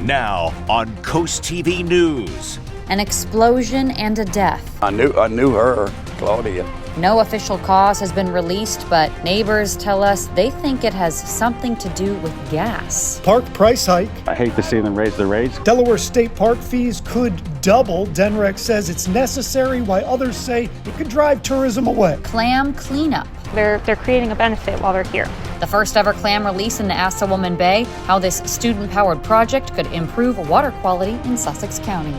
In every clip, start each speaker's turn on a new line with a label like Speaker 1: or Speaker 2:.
Speaker 1: Now on CoastTV News.
Speaker 2: An explosion and a death.
Speaker 3: I knew her, Claudia.
Speaker 2: No official cause has been released, but neighbors tell us they think it has something to do with gas.
Speaker 4: Park price hike.
Speaker 5: I hate to see them raise their rates.
Speaker 4: Delaware State Park fees could double. DNREC says it's necessary, while others say it could drive tourism away.
Speaker 2: Clam cleanup.
Speaker 6: They're creating a benefit while they're here.
Speaker 2: The first ever clam release in the Assawoman Bay, how this student-powered project could improve water quality in Sussex County.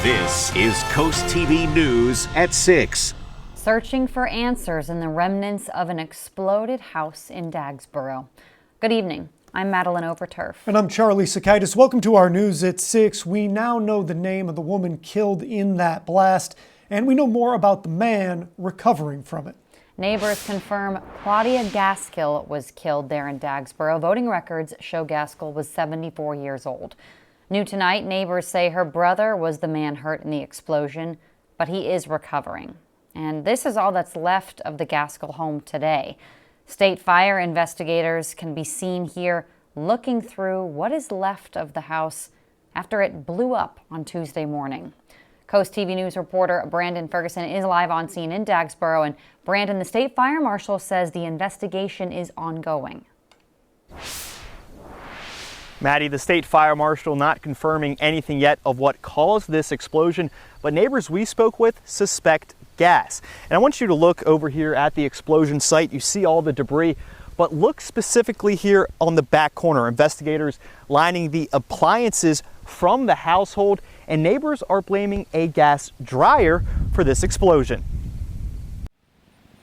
Speaker 1: This is CoastTV News at 6.
Speaker 2: Searching for answers in the remnants of an exploded house in Dagsboro. Good evening. I'm Madeline Overturf.
Speaker 4: And I'm Charlie Sakaitis. Welcome to our News at 6. We now know the name of the woman killed in that blast, and we know more about the man recovering from it.
Speaker 2: Neighbors confirm Claudia Gaskill was killed there in Dagsboro. Voting records show Gaskill was 74 years old. New tonight, neighbors say her brother was the man hurt in the explosion, but he is recovering. And this is all that's left of the Gaskill home today. State fire investigators can be seen here looking through what is left of the house after it blew up on Tuesday morning. Coast TV News reporter Brandon Ferguson is live on scene in Dagsboro. And Brandon, the state fire marshal says the investigation is ongoing.
Speaker 7: Maddie, the state fire marshal not confirming anything yet of what caused this explosion, but neighbors we spoke with suspect gas. And I want you to look over here at the explosion site. You see all the debris, but look specifically here on the back corner. Investigators lining the appliances from the household, and neighbors are blaming a gas dryer for this explosion.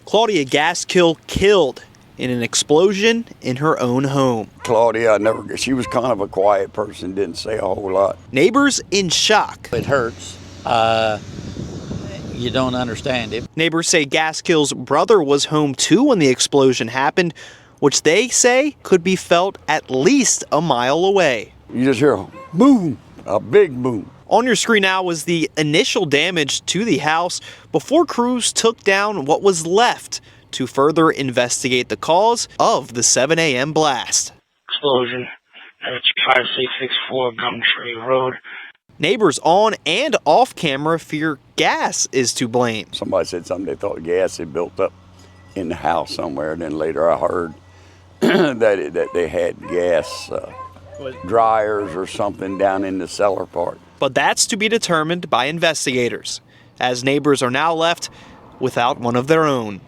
Speaker 7: Claudia Gaskill killed in an explosion in her own home.
Speaker 3: Claudia, she was kind of a quiet person, didn't say a whole lot.
Speaker 7: Neighbors in shock.
Speaker 8: It hurts. You don't understand it.
Speaker 7: Neighbors say Gaskill's brother was home too when the explosion happened, which they say could be felt at least a mile away.
Speaker 3: You just hear a boom, a big boom.
Speaker 7: On your screen now was the initial damage to the house before crews took down what was left to further investigate the cause of the 7 a.m. blast.
Speaker 9: Explosion at 5664 Gumtree Road.
Speaker 7: Neighbors on and off camera fear gas is to blame.
Speaker 3: Somebody said something, they thought gas had built up in the house somewhere, and then later I heard that they had gas dryers or something down in the cellar part.
Speaker 7: But that's to be determined by investigators, as neighbors are now left without one of their own.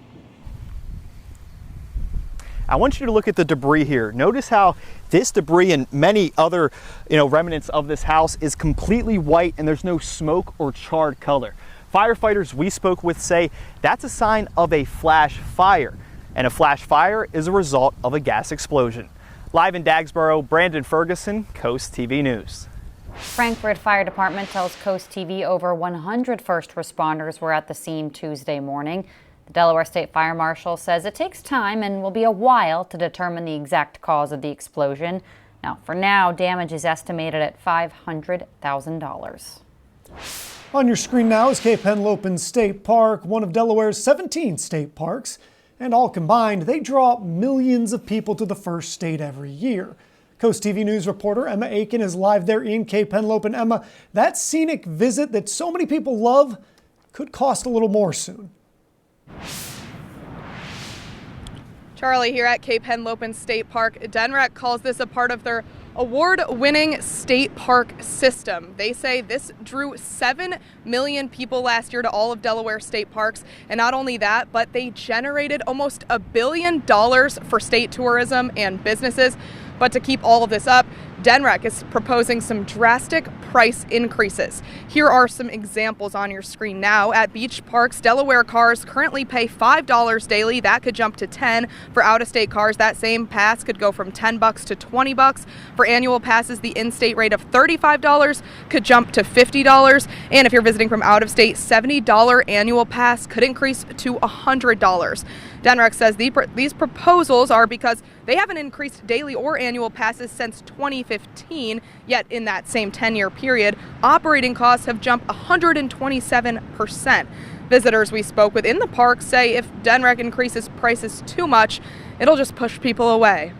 Speaker 7: I want you to look at the debris here. Notice how this debris and many other, remnants of this house is completely white and there's no smoke or charred color. Firefighters we spoke with say that's a sign of a flash fire, and a flash fire is a result of a gas explosion. Live in Dagsboro, Brandon Ferguson, Coast TV News.
Speaker 2: Frankfort Fire Department tells Coast TV over 100 first responders were at the scene Tuesday morning. The Delaware State Fire Marshal says it takes time and will be a while to determine the exact cause of the explosion. Now, for now, damage is estimated at $500,000.
Speaker 4: On your screen now is Cape Henlopen State Park, one of Delaware's 17 state parks. And all combined, they draw millions of people to the first state every year. Coast TV News reporter Emma Aiken is live there in Cape Henlopen. Emma, that scenic visit that so many people love could cost a little more soon.
Speaker 10: Charlie, here at Cape Henlopen State Park, DNREC calls this a part of their award-winning state park system. They say this drew 7 million people last year to all of Delaware state parks. And not only that, but they generated almost $1 billion for state tourism and businesses. But to keep all of this up, DNREC is proposing some drastic price increases. Here are some examples on your screen now. At beach parks, Delaware cars currently pay $5 daily. That could jump to $10 for out-of-state cars. That same pass could go from $10 to $20. For annual passes, the in-state rate of $35 could jump to $50. And if you're visiting from out-of-state, $70 annual pass could increase to $100. DNREC says these proposals are because they haven't increased daily or annual passes since 2015, yet in that same 10-year period, operating costs have jumped 127%. Visitors we spoke with in the park say if DNREC increases prices too much, it'll just push people away.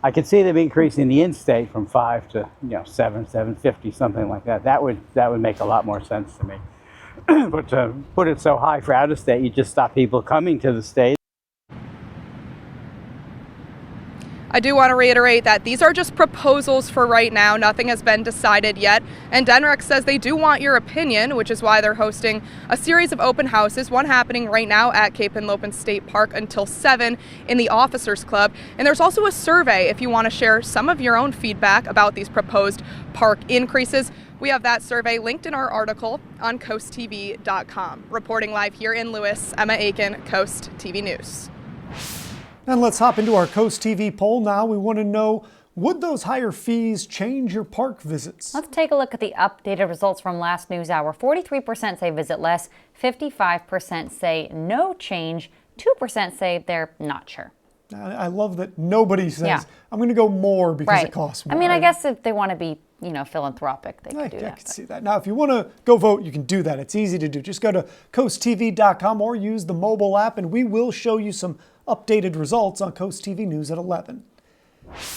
Speaker 5: I could see them increasing the in-state from 5 to 750, something like that. That would make a lot more sense to me. But to put it so high for out of state, you just stop people coming to the state.
Speaker 10: I do want to reiterate that these are just proposals for right now. Nothing has been decided yet. And DNREC says they do want your opinion, which is why they're hosting a series of open houses, one happening right now at Cape Henlopen State Park until 7 in the Officers Club. And there's also a survey if you want to share some of your own feedback about these proposed park increases. We have that survey linked in our article on CoastTV.com. Reporting live here in Lewis, Emma Aiken, Coast TV News.
Speaker 4: And let's hop into our Coast TV poll now. We want to know, would those higher fees change your park visits?
Speaker 2: Let's take a look at the updated results from last news hour. 43% say visit less, 55% say no change, 2% say they're not sure.
Speaker 4: I love that nobody says, I'm going to go more because it costs more.
Speaker 2: I mean, I guess if they want to be, philanthropic, they could do that.
Speaker 4: I can see that. Now, if you want to go vote, you can do that. It's easy to do. Just go to CoastTV.com or use the mobile app, and we will show you some updated results on Coast TV News at 11.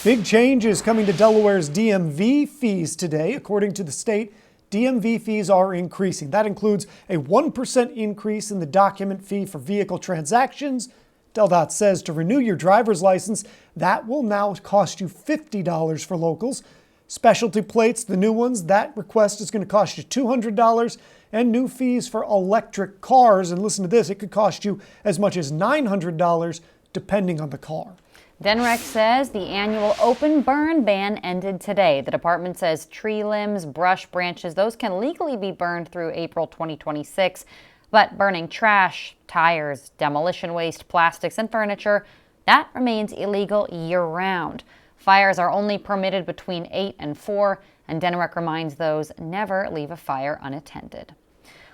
Speaker 4: Big changes coming to Delaware's DMV fees today. According to the state, DMV fees are increasing. That includes a 1% increase in the document fee for vehicle transactions. DelDOT says to renew your driver's license, that will now cost you $50 for locals. Specialty plates, the new ones, that request is going to cost you $200, and new fees for electric cars. And listen to this, it could cost you as much as $900 depending on the car.
Speaker 2: DNREC says the annual open burn ban ended today. The department says tree limbs, brush, branches, those can legally be burned through April 2026. But burning trash, tires, demolition waste, plastics, and furniture, that remains illegal year-round. Fires are only permitted between 8 and 4, and DNREC reminds those never leave a fire unattended.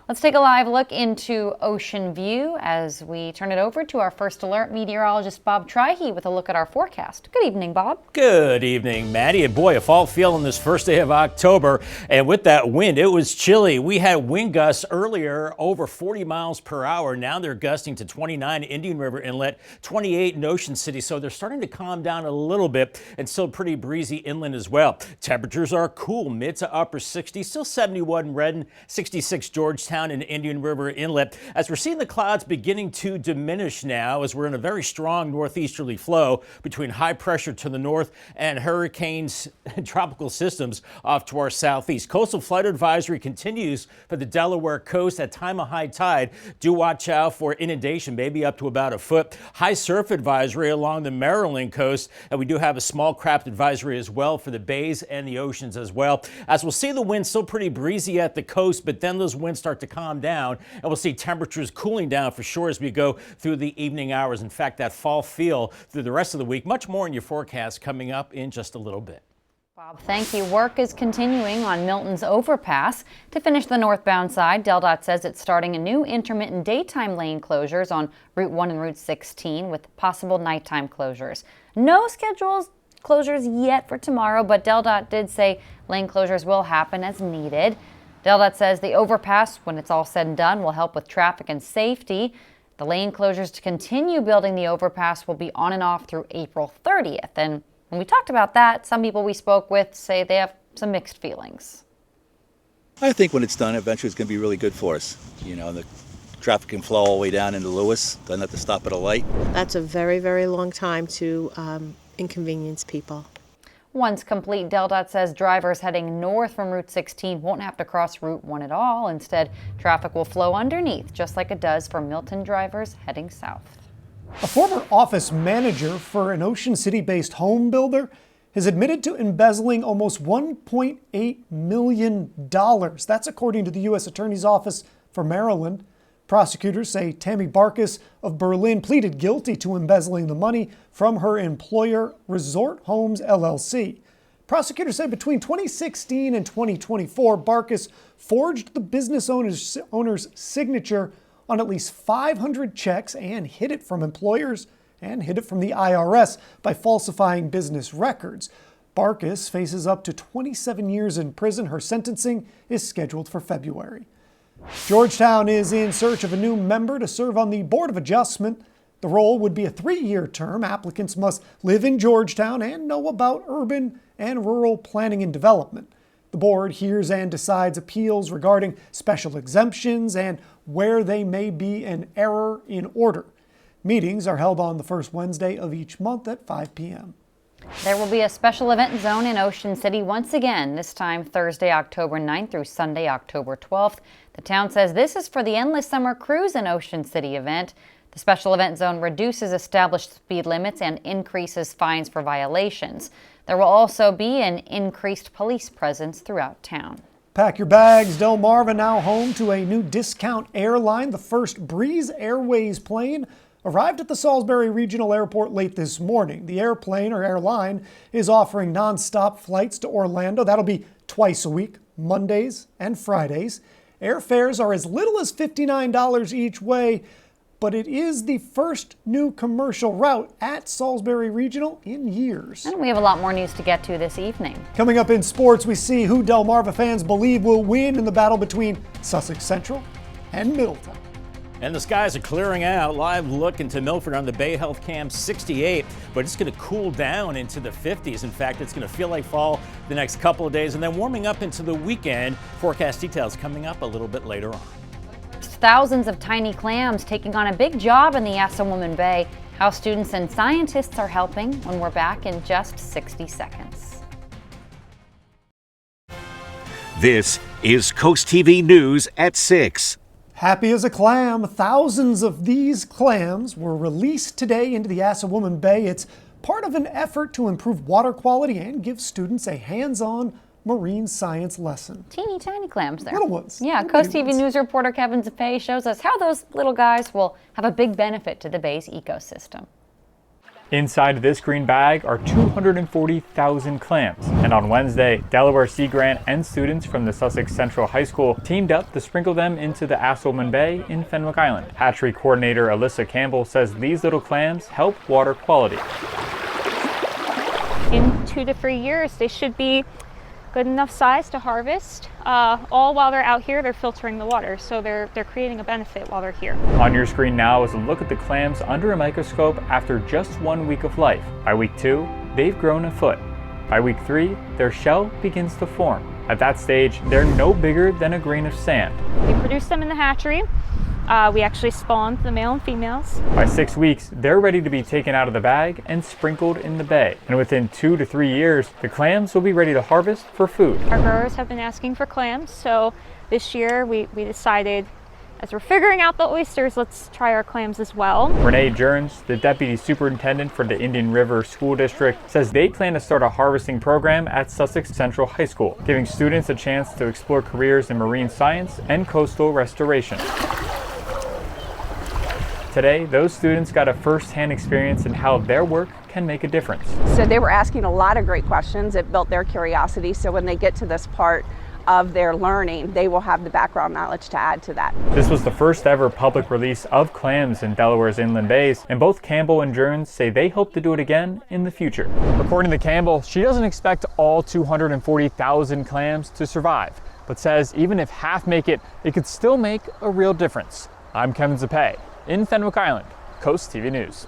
Speaker 2: Let's take a live look into Ocean View as we turn it over to our first alert meteorologist, Bob Trihey, with a look at our forecast. Good evening, Bob.
Speaker 8: Good evening, Maddie. And boy, a fall feel on this first day of October. And with that wind, it was chilly. We had wind gusts earlier over 40 miles per hour. Now they're gusting to 29 Indian River Inlet, 28 in Ocean City. So they're starting to calm down a little bit and still pretty breezy inland as well. Temperatures are cool, mid to upper 60s, still 71 in Redden, 66 Georgetown and Indian River Inlet. As we're seeing the clouds beginning to diminish now as we're in a very strong northeasterly flow between high pressure to the north and hurricanes and tropical systems off to our southeast. Coastal flood advisory continues for the Delaware coast at time of high tide. Do watch out for inundation, maybe up to about a foot. High surf advisory along the Maryland coast, and we do have a small craft advisory as well for the bays and the oceans as well. As we'll see, the wind still pretty breezy at the coast, but then those winds start to calm down, and we'll see temperatures cooling down for sure as we go through the evening hours. In fact, that fall feel through the rest of the week. Much more in your forecast coming up in just a little bit.
Speaker 2: Bob, thank you. Work is continuing on Milton's overpass. To finish the northbound side, DelDOT says it's starting a new intermittent daytime lane closures on Route 1 and Route 16 with possible nighttime closures. No scheduled closures yet for tomorrow, but DelDOT did say lane closures will happen as needed. DelDOT says the overpass, when it's all said and done, will help with traffic and safety. The lane closures to continue building the overpass will be on and off through April 30th. And when we talked about that, some people we spoke with say they have some mixed feelings.
Speaker 11: I think when it's done, eventually it's going to be really good for us. You know, the traffic can flow all the way down into Lewis, doesn't have to stop at a light.
Speaker 12: That's a very, very long time to inconvenience people.
Speaker 2: Once complete, DelDOT says drivers heading north from Route 16 won't have to cross Route 1 at all. Instead, traffic will flow underneath, just like it does for Milton drivers heading south.
Speaker 4: A former office manager for an Ocean City-based home builder has admitted to embezzling almost $1.8 million. That's according to the U.S. Attorney's Office for Maryland. Prosecutors say Tammy Barkus of Berlin pleaded guilty to embezzling the money from her employer, Resort Homes LLC. Prosecutors say between 2016 and 2024, Barkus forged the business owner's signature on at least 500 checks and hid it from employers and hid it from the IRS by falsifying business records. Barkus faces up to 27 years in prison. Her sentencing is scheduled for February. Georgetown is in search of a new member to serve on the Board of Adjustment. The role would be a 3-year term. Applicants must live in Georgetown and know about urban and rural planning and development. The board hears and decides appeals regarding special exemptions and where they may be an error in order. Meetings are held on the first Wednesday of each month at 5 p.m.
Speaker 2: There will be a special event zone in Ocean City once again, this time Thursday, October 9th through Sunday, October 12th. The town says this is for the Endless Summer Cruise in Ocean City event. The special event zone reduces established speed limits and increases fines for violations. There will also be an increased police presence throughout town.
Speaker 4: Pack your bags. Delmarva now home to a new discount airline. The first Breeze Airways plane arrived at the Salisbury Regional Airport late this morning. The airplane or airline is offering nonstop flights to Orlando. That'll be twice a week, Mondays and Fridays. Airfares are as little as $59 each way, but it is the first new commercial route at Salisbury Regional in years.
Speaker 2: And we have a lot more news to get to this evening.
Speaker 4: Coming up in sports, we see who Delmarva fans believe will win in the battle between Sussex Central and Middletown.
Speaker 8: And the skies are clearing out. Live look into Milford on the Bay Health Cam 68, but it's going to cool down into the 50s. In fact, it's going to feel like fall the next couple of days and then warming up into the weekend. Forecast details coming up a little bit later on.
Speaker 2: Thousands of tiny clams taking on a big job in the Assawoman Bay. How students and scientists are helping when we're back in just 60 seconds.
Speaker 1: This is Coast TV News at 6.
Speaker 4: Happy as a clam, thousands of these clams were released today into the Assawoman Bay. It's part of an effort to improve water quality and give students a hands-on marine science lesson.
Speaker 2: Teeny tiny clams there.
Speaker 4: Little ones.
Speaker 2: Yeah, Coast TV News reporter Kevin Zapay shows us how those little guys will have a big benefit to the bay's ecosystem.
Speaker 13: Inside this green bag are 240,000 clams. And on Wednesday, Delaware Sea Grant and students from the Sussex Central High School teamed up to sprinkle them into the Assawoman Bay in Fenwick Island. Hatchery coordinator Alyssa Campbell says these little clams help water quality.
Speaker 6: In 2 to 3 years, they should be good enough size to harvest. All while they're out here, they're filtering the water, so they're creating a benefit while they're here.
Speaker 13: On your screen now is a look at the clams under a microscope after just 1 week of life. By week 2, they've grown a foot. By week 3, their shell begins to form. At that stage, they're no bigger than a grain of sand.
Speaker 6: We produce them in the hatchery. We actually spawned the male and females.
Speaker 13: By 6 weeks, they're ready to be taken out of the bag and sprinkled in the bay. And within 2 to 3 years, the clams will be ready to harvest for food.
Speaker 6: Our growers have been asking for clams, so this year we decided, as we're figuring out the oysters, let's try our clams as well.
Speaker 13: Renee Jerns, the deputy superintendent for the Indian River School District, says they plan to start a harvesting program at Sussex Central High School, giving students a chance to explore careers in marine science and coastal restoration. Today, those students got a first-hand experience in how their work can make a difference.
Speaker 14: So they were asking a lot of great questions. It built their curiosity, so when they get to this part of their learning, they will have the background knowledge to add to that.
Speaker 13: This was the first ever public release of clams in Delaware's inland bays, and both Campbell and Jerns say they hope to do it again in the future. According to Campbell, she doesn't expect all 240,000 clams to survive, but says even if half make it, it could still make a real difference. I'm Kevin Zapay in Fenwick Island, Coast TV News.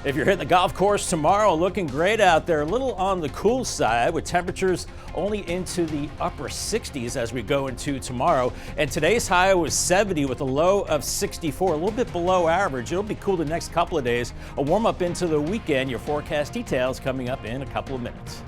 Speaker 8: If you're hitting the golf course tomorrow, looking great out there, a little on the cool side with temperatures only into the upper 60s as we go into tomorrow. And today's high was 70 with a low of 64, a little bit below average. It'll be cool the next couple of days. A warm up into the weekend. Your forecast details coming up in a couple of minutes.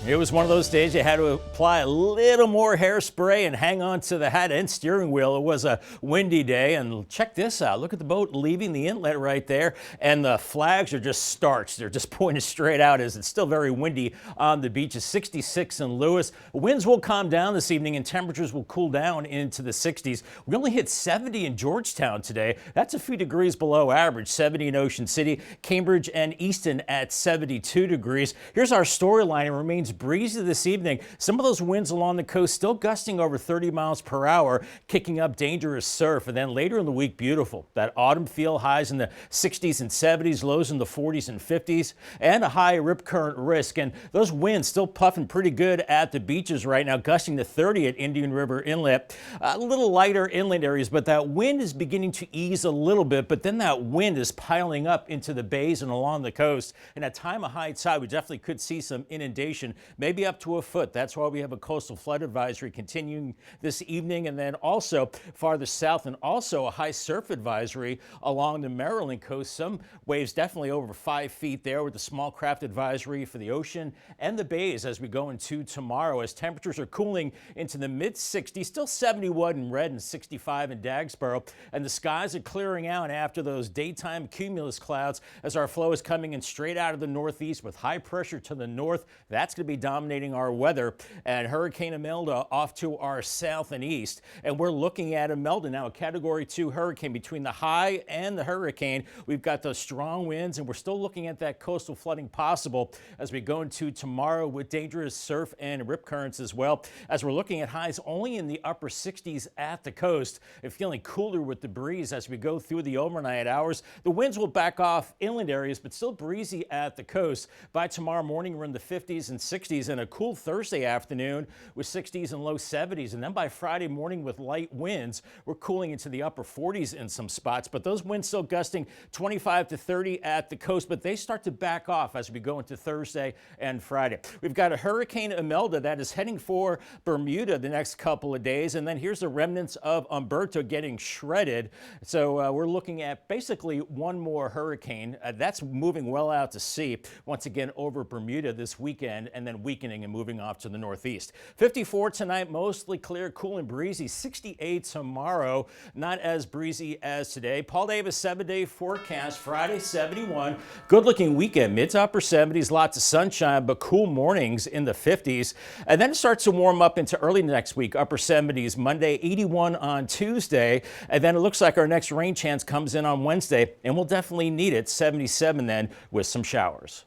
Speaker 8: It was one of those days you had to apply a little more hairspray and hang on to the hat and steering wheel. It was a windy day, and check this out. Look at the boat leaving the inlet right there, and the flags are just starched. They're just pointed straight out as it's still very windy on the beach. It's 66 in Lewis. Winds will calm down this evening, and temperatures will cool down into the 60s. We only hit 70 in Georgetown today. That's a few degrees below average. 70 in Ocean City, Cambridge and Easton at 72 degrees. Here's our storyline. It remains winds. Breezy this evening. Some of those winds along the coast still gusting over 30 miles per hour, kicking up dangerous surf. And then later in the week, beautiful. That autumn feel, highs in the 60s and 70s, lows in the 40s and 50s, and a high rip current risk. And those winds still puffing pretty good at the beaches right now, gusting to 30 at Indian River Inlet. A little lighter inland areas, but that wind is beginning to ease a little bit, but then that wind is piling up into the bays and along the coast. And at time of high tide, we definitely could see some inundation, maybe up to a foot. That's why we have a coastal flood advisory continuing this evening, and then also farther south, and also a high surf advisory along the Maryland coast. Some waves definitely over 5 feet there, with the small craft advisory for the ocean and the bays as we go into tomorrow, as temperatures are cooling into the mid 60s, still 71 in Red and 65 in Dagsboro, and the skies are clearing out after those daytime cumulus clouds as our flow is coming in straight out of the northeast with high pressure to the north. That's going to be dominating our weather, and Hurricane Imelda off to our south and east. And we're looking at Imelda now, a Category 2 hurricane. Between the high and the hurricane, we've got those strong winds, and we're still looking at that coastal flooding possible as we go into tomorrow with dangerous surf and rip currents as well, as we're looking at highs only in the upper 60s at the coast and feeling cooler with the breeze as we go through the overnight hours. The winds will back off inland areas, but still breezy at the coast. By tomorrow morning, we're in the 50s and 60s, and a cool Thursday afternoon with 60s and low 70s. And then by Friday morning with light winds, we're cooling into the upper 40s in some spots, but those winds still gusting 25 to 30 at the coast, but they start to back off as we go into Thursday and Friday. We've got a Hurricane Imelda that is heading for Bermuda the next couple of days, and then here's the remnants of Umberto getting shredded. So we're looking at basically one more hurricane that's moving well out to sea once again over Bermuda this weekend, and then weakening and moving off to the northeast. 54 tonight, mostly clear, cool and breezy. 68 tomorrow, not as breezy as today. Paul Davis 7-day forecast. Friday 71, good looking weekend, mid to upper 70s, lots of sunshine, but cool mornings in the 50s. And then it starts to warm up into early next week, upper 70s. Monday 81 on Tuesday, and then it looks like our next rain chance comes in on Wednesday, and we'll definitely need it. 77 then with some showers.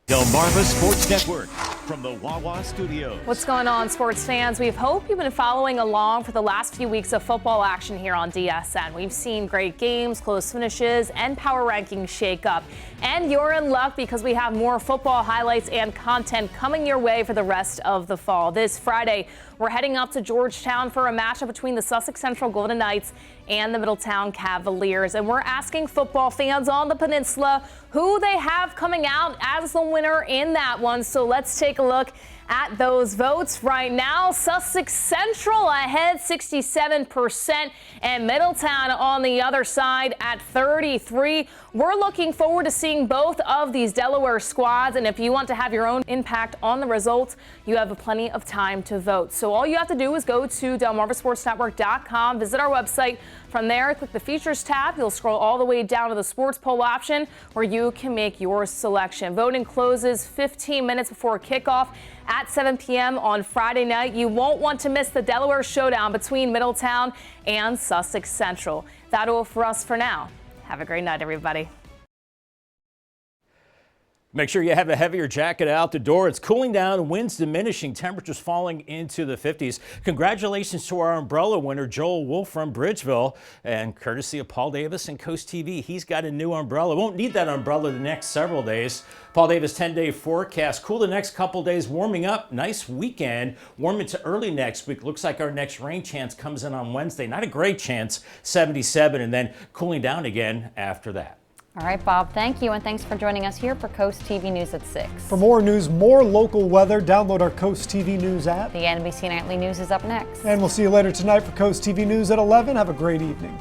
Speaker 1: Delmarva Sports Network from the Wawa Studios.
Speaker 15: What's going on, sports fans? We hope you've been following along for the last few weeks of football action here on DSN. We've seen great games, close finishes, and power rankings shake up. And you're in luck because we have more football highlights and content coming your way for the rest of the fall. This Friday, we're heading up to Georgetown for a matchup between the Sussex Central Golden Knights and the Middletown Cavaliers. And we're asking football fans on the peninsula who they have coming out as the winner in that one. So let's take a look at those votes right now. Sussex Central ahead 67%, and Middletown on the other side at 33%. We're looking forward to seeing both of these Delaware squads, and if you want to have your own impact on the results, you have plenty of time to vote. So all you have to do is go to DelmarvaSportsNetwork.com, visit our website. From there, click the Features tab. You'll scroll all the way down to the Sports Poll option where you can make your selection. Voting closes 15 minutes before kickoff at 7 p.m. on Friday night. You won't want to miss the Delaware showdown between Middletown and Sussex Central. That'll for us for now. Have a great night, everybody.
Speaker 8: Make sure you have a heavier jacket out the door. It's cooling down, winds diminishing, temperatures falling into the 50s. Congratulations to our umbrella winner, Joel Wolf from Bridgeville, and courtesy of Paul Davis and Coast TV, he's got a new umbrella. Won't need that umbrella the next several days. Paul Davis 10-day forecast. Cool the next couple days, warming up. Nice weekend. Warm into early next week. Looks like our next rain chance comes in on Wednesday. Not a great chance, 77, and then cooling down again after that.
Speaker 2: All right, Bob, thank you, and thanks for joining us here for Coast TV News at 6.
Speaker 4: For more news, more local weather, download our Coast TV News app.
Speaker 2: The NBC Nightly News is up next.
Speaker 4: And we'll see you later tonight for Coast TV News at 11. Have a great evening.